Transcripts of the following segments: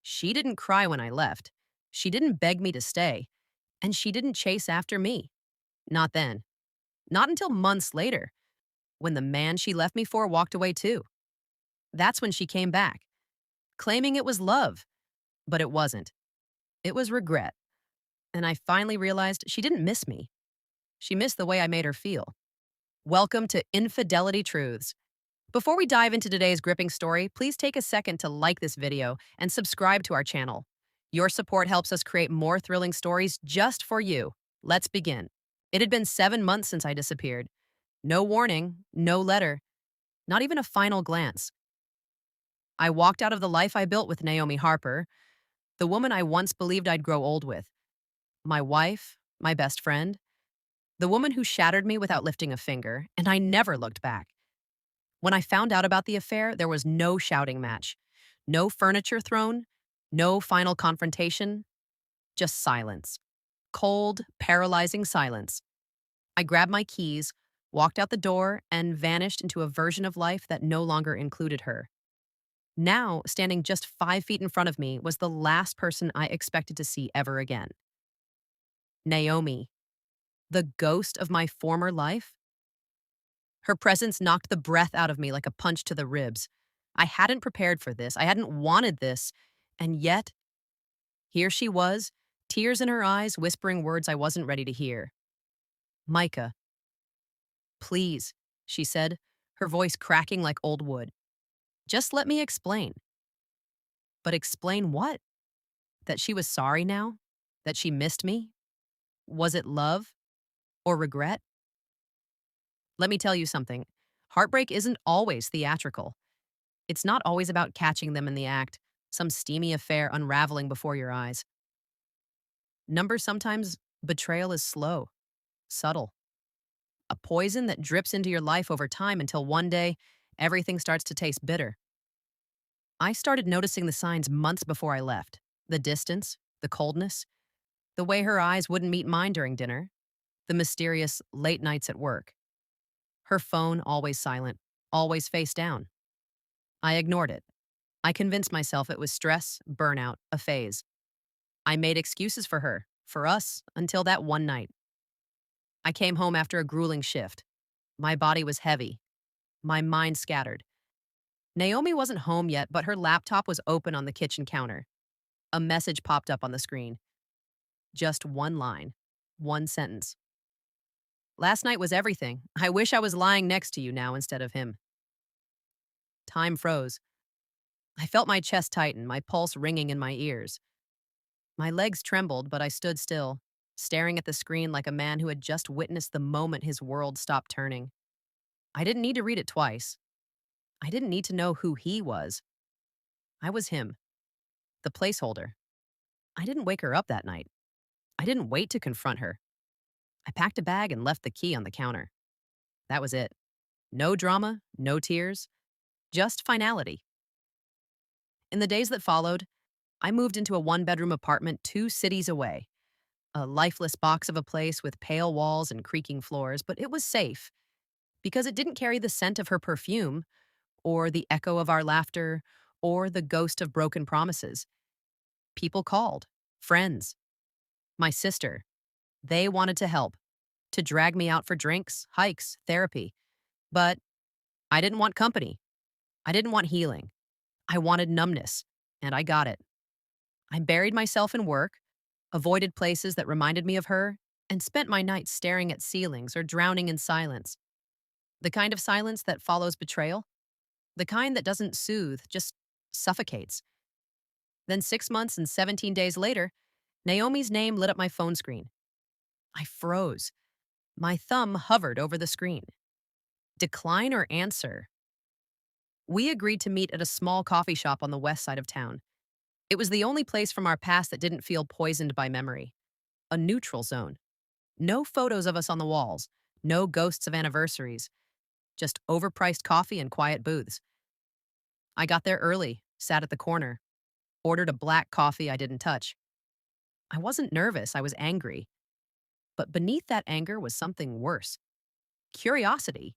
She didn't cry when I left. She didn't beg me to stay. And she didn't chase after me. Not then. Not until months later, when the man she left me for walked away too. That's when she came back, claiming it was love. But it wasn't. It was regret. And I finally realized she didn't miss me. She missed the way I made her feel. Welcome to Infidelity Truths. Before we dive into today's gripping story, please take a second to like this video and subscribe to our channel. Your support helps us create more thrilling stories just for you. Let's begin. It had been 7 months since I disappeared. No warning, no letter, not even a final glance. I walked out of the life I built with Naomi Harper, the woman I once believed I'd grow old with. My wife, my best friend, the woman who shattered me without lifting a finger, and I never looked back. When I found out about the affair, there was no shouting match, no furniture thrown, no final confrontation, just silence. Cold, paralyzing silence. I grabbed my keys, walked out the door, and vanished into a version of life that no longer included her. Now, standing just 5 feet in front of me was the last person I expected to see ever again. Naomi, the ghost of my former life. Her presence knocked the breath out of me like a punch to the ribs. I hadn't prepared for this. I hadn't wanted this. And yet, here she was, tears in her eyes, whispering words I wasn't ready to hear. Micah, please, she said, her voice cracking like old wood. Just let me explain. But explain what? That she was sorry now? That she missed me? Was it love? Or regret? Let me tell you something. Heartbreak isn't always theatrical. It's not always about catching them in the act, some steamy affair unraveling before your eyes. Sometimes betrayal is slow, subtle. A poison that drips into your life over time until one day, everything starts to taste bitter. I started noticing the signs months before I left. The distance, the coldness, the way her eyes wouldn't meet mine during dinner, the mysterious late nights at work. Her phone always silent, always face down. I ignored it. I convinced myself it was stress, burnout, a phase. I made excuses for her, for us, until that one night. I came home after a grueling shift. My body was heavy, my mind scattered. Naomi wasn't home yet, but her laptop was open on the kitchen counter. A message popped up on the screen. Just one line, one sentence. Last night was everything. I wish I was lying next to you now instead of him. Time froze. I felt my chest tighten, my pulse ringing in my ears. My legs trembled, but I stood still, staring at the screen like a man who had just witnessed the moment his world stopped turning. I didn't need to read it twice. I didn't need to know who he was. I was him, the placeholder. I didn't wake her up that night. I didn't wait to confront her. I packed a bag and left the key on the counter. That was it. No drama, no tears, just finality. In the days that followed, I moved into a one-bedroom apartment 2 cities away. A lifeless box of a place with pale walls and creaking floors, but it was safe because it didn't carry the scent of her perfume, or the echo of our laughter, or the ghost of broken promises. People called, friends, my sister. They wanted to help, to drag me out for drinks, hikes, therapy. But I didn't want company. I didn't want healing. I wanted numbness, and I got it. I buried myself in work, avoided places that reminded me of her, and spent my nights staring at ceilings or drowning in silence. The kind of silence that follows betrayal. The kind that doesn't soothe, just suffocates. Then 6 months and 17 days later, Naomi's name lit up my phone screen. I froze. My thumb hovered over the screen. Decline or answer? We agreed to meet at a small coffee shop on the west side of town. It was the only place from our past that didn't feel poisoned by memory. A neutral zone. No photos of us on the walls. No ghosts of anniversaries. Just overpriced coffee and quiet booths. I got there early, sat at the corner, ordered a black coffee I didn't touch. I wasn't nervous, I was angry. But beneath that anger was something worse. Curiosity.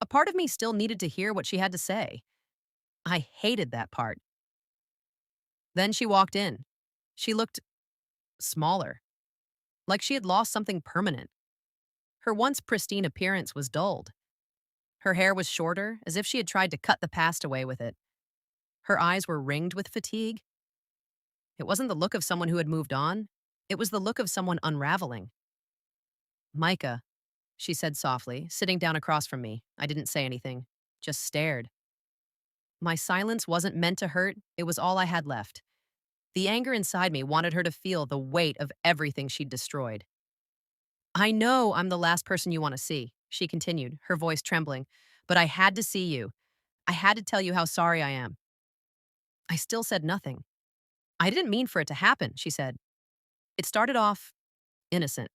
A part of me still needed to hear what she had to say. I hated that part. Then she walked in. She looked smaller, like she had lost something permanent. Her once pristine appearance was dulled. Her hair was shorter, as if she had tried to cut the past away with it. Her eyes were ringed with fatigue. It wasn't the look of someone who had moved on, it was the look of someone unraveling. Micah, she said softly, sitting down across from me. I didn't say anything, just stared. My silence wasn't meant to hurt, it was all I had left. The anger inside me wanted her to feel the weight of everything she'd destroyed. I know I'm the last person you want to see, she continued, her voice trembling, but I had to see you. I had to tell you how sorry I am. I still said nothing. I didn't mean for it to happen, she said. It started off innocent.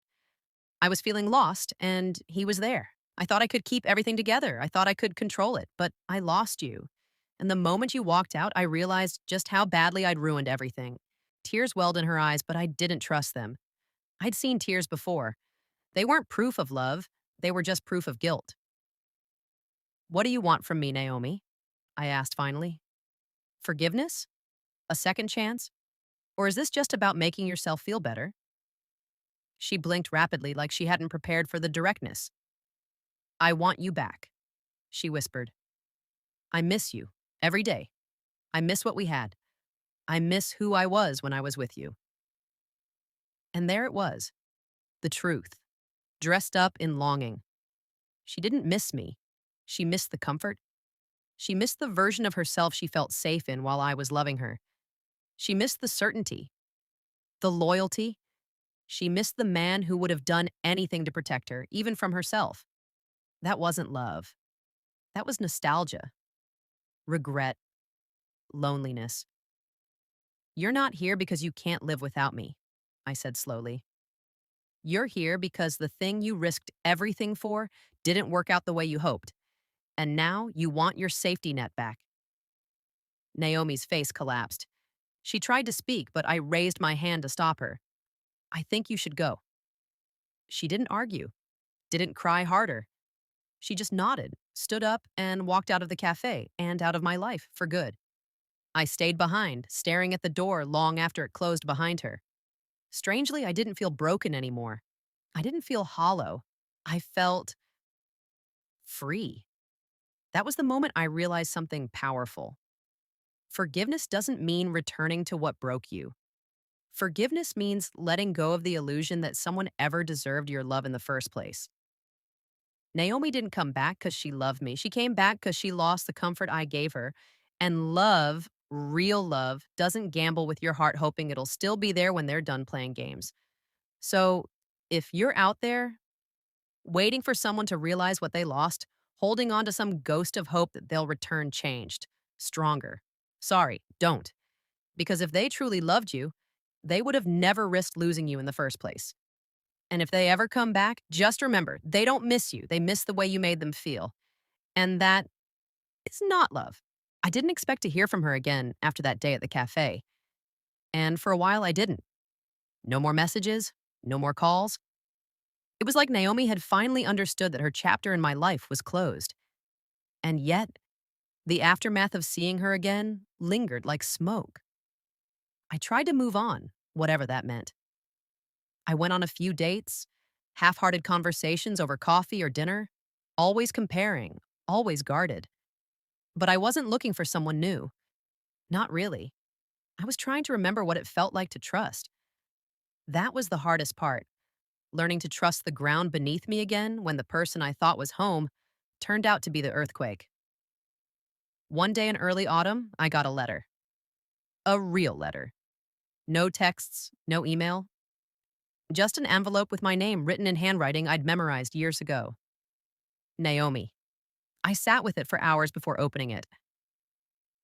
I was feeling lost, and he was there. I thought I could keep everything together. I thought I could control it, but I lost you. And the moment you walked out, I realized just how badly I'd ruined everything. Tears welled in her eyes, but I didn't trust them. I'd seen tears before. They weren't proof of love, they were just proof of guilt. What do you want from me, Naomi? I asked finally. Forgiveness? A second chance? Or is this just about making yourself feel better? She blinked rapidly like she hadn't prepared for the directness. I want you back, she whispered. I miss you, every day. I miss what we had. I miss who I was when I was with you. And there it was, the truth, dressed up in longing. She didn't miss me. She missed the comfort. She missed the version of herself she felt safe in while I was loving her. She missed the certainty, the loyalty. She missed the man who would have done anything to protect her, even from herself. That wasn't love. That was nostalgia, regret, loneliness. You're not here because you can't live without me, I said slowly. You're here because the thing you risked everything for didn't work out the way you hoped, and now you want your safety net back. Naomi's face collapsed. She tried to speak, but I raised my hand to stop her. I think you should go. She didn't argue, didn't cry harder. She just nodded, stood up, and walked out of the cafe and out of my life for good. I stayed behind, staring at the door long after it closed behind her. Strangely, I didn't feel broken anymore. I didn't feel hollow. I felt free. That was the moment I realized something powerful. Forgiveness doesn't mean returning to what broke you. Forgiveness means letting go of the illusion that someone ever deserved your love in the first place. Naomi didn't come back because she loved me. She came back because she lost the comfort I gave her. And love, real love, doesn't gamble with your heart hoping it'll still be there when they're done playing games. So if you're out there waiting for someone to realize what they lost, holding on to some ghost of hope that they'll return changed, stronger, sorry, don't. Because if they truly loved you, they would have never risked losing you in the first place. And if they ever come back, just remember, they don't miss you. They miss the way you made them feel. And that is not love. I didn't expect to hear from her again after that day at the cafe. And for a while, I didn't. No more messages, no more calls. It was like Naomi had finally understood that her chapter in my life was closed. And yet, the aftermath of seeing her again lingered like smoke. I tried to move on, whatever that meant. I went on a few dates, half-hearted conversations over coffee or dinner, always comparing, always guarded. But I wasn't looking for someone new. Not really. I was trying to remember what it felt like to trust. That was the hardest part, learning to trust the ground beneath me again when the person I thought was home turned out to be the earthquake. One day in early autumn, I got a letter. A real letter. No texts, no email. Just an envelope with my name written in handwriting I'd memorized years ago. Naomi. I sat with it for hours before opening it.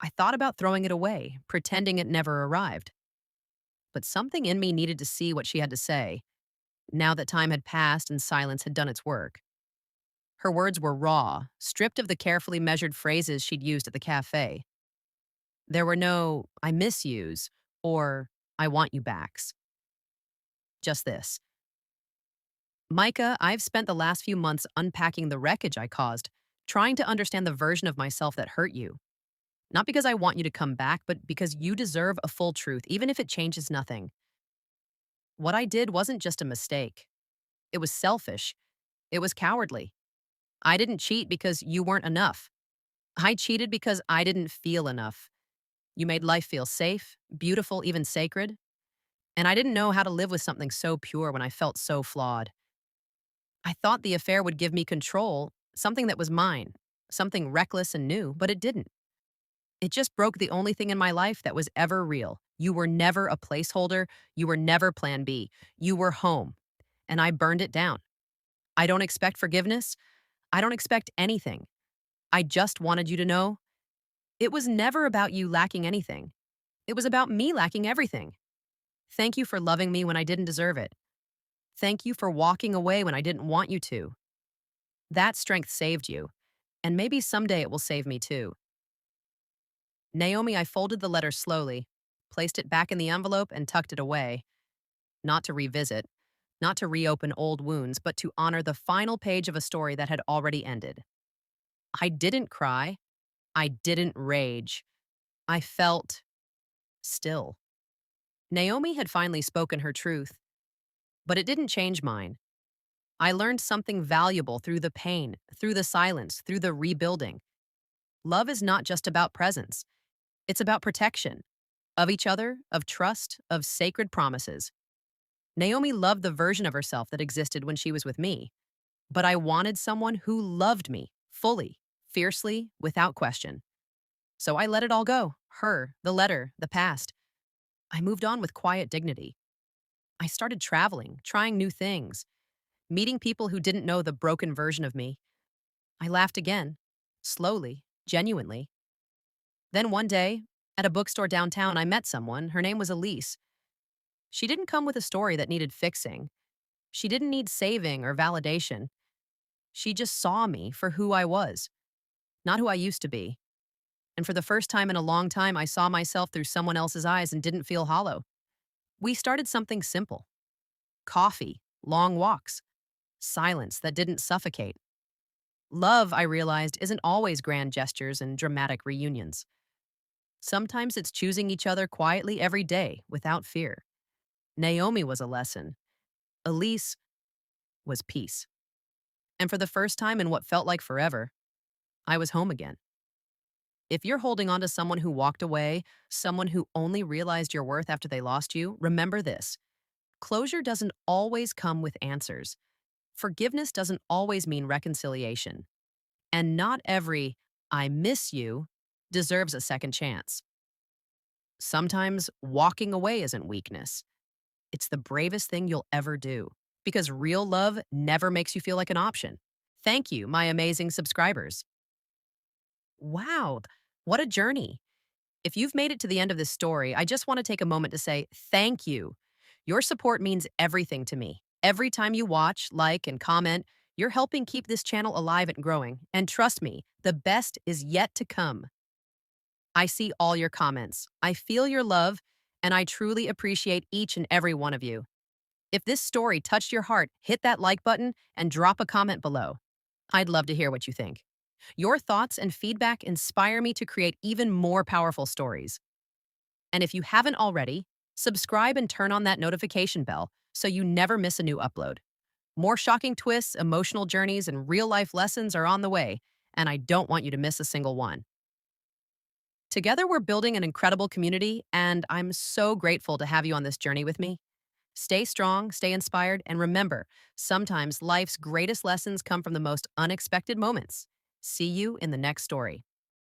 I thought about throwing it away, pretending it never arrived. But something in me needed to see what she had to say, now that time had passed and silence had done its work. Her words were raw, stripped of the carefully measured phrases she'd used at the cafe. There were no "I miss yous" or "I want you backs." Just this. Micah, I've spent the last few months unpacking the wreckage I caused, trying to understand the version of myself that hurt you. Not because I want you to come back, but because you deserve a full truth, even if it changes nothing. What I did wasn't just a mistake. It was selfish. It was cowardly. I didn't cheat because you weren't enough. I cheated because I didn't feel enough. You made life feel safe, beautiful, even sacred. And I didn't know how to live with something so pure when I felt so flawed. I thought the affair would give me control, something that was mine, something reckless and new, but it didn't. It just broke the only thing in my life that was ever real. You were never a placeholder. You were never plan B. You were home. And I burned it down. I don't expect forgiveness. I don't expect anything. I just wanted you to know it was never about you lacking anything. It was about me lacking everything. Thank you for loving me when I didn't deserve it. Thank you for walking away when I didn't want you to. That strength saved you, and maybe someday it will save me too. Naomi, I folded the letter slowly, placed it back in the envelope, and tucked it away, not to revisit, not to reopen old wounds, but to honor the final page of a story that had already ended. I didn't cry. I didn't rage. I felt still. Naomi had finally spoken her truth, but it didn't change mine. I learned something valuable through the pain, through the silence, through the rebuilding. Love is not just about presence, it's about protection of each other, of trust, of sacred promises. Naomi loved the version of herself that existed when she was with me, but I wanted someone who loved me fully, fiercely, without question. So I let it all go her, the letter, the past. I moved on with quiet dignity. I started traveling, trying new things, meeting people who didn't know the broken version of me. I laughed again, slowly, genuinely. Then one day, at a bookstore downtown, I met someone. Her name was Elise. She didn't come with a story that needed fixing. She didn't need saving or validation. She just saw me for who I was, not who I used to be. And for the first time in a long time, I saw myself through someone else's eyes and didn't feel hollow. We started something simple: coffee, long walks, silence that didn't suffocate. Love, I realized, isn't always grand gestures and dramatic reunions. Sometimes it's choosing each other quietly every day without fear. Naomi was a lesson. Elise was peace. And for the first time in what felt like forever, I was home again. If you're holding on to someone who walked away, someone who only realized your worth after they lost you, remember this: closure doesn't always come with answers. Forgiveness doesn't always mean reconciliation. And not every "I miss you" deserves a second chance. Sometimes walking away isn't weakness. It's the bravest thing you'll ever do, because real love never makes you feel like an option. Thank you, my amazing subscribers. Wow, what a journey. If you've made it to the end of this story, I just want to take a moment to say thank you. Your support means everything to me. Every time you watch, like, and comment, you're helping keep this channel alive and growing. And trust me, the best is yet to come. I see all your comments. I feel your love, and I truly appreciate each and every one of you. If this story touched your heart, hit that like button and drop a comment below. I'd love to hear what you think. Your thoughts and feedback inspire me to create even more powerful stories. And if you haven't already, subscribe and turn on that notification bell so you never miss a new upload. More shocking twists, emotional journeys, and real life lessons are on the way, and I don't want you to miss a single one. Together, we're building an incredible community, and I'm so grateful to have you on this journey with me. Stay strong, stay inspired, and remember, sometimes life's greatest lessons come from the most unexpected moments. See you in the next story.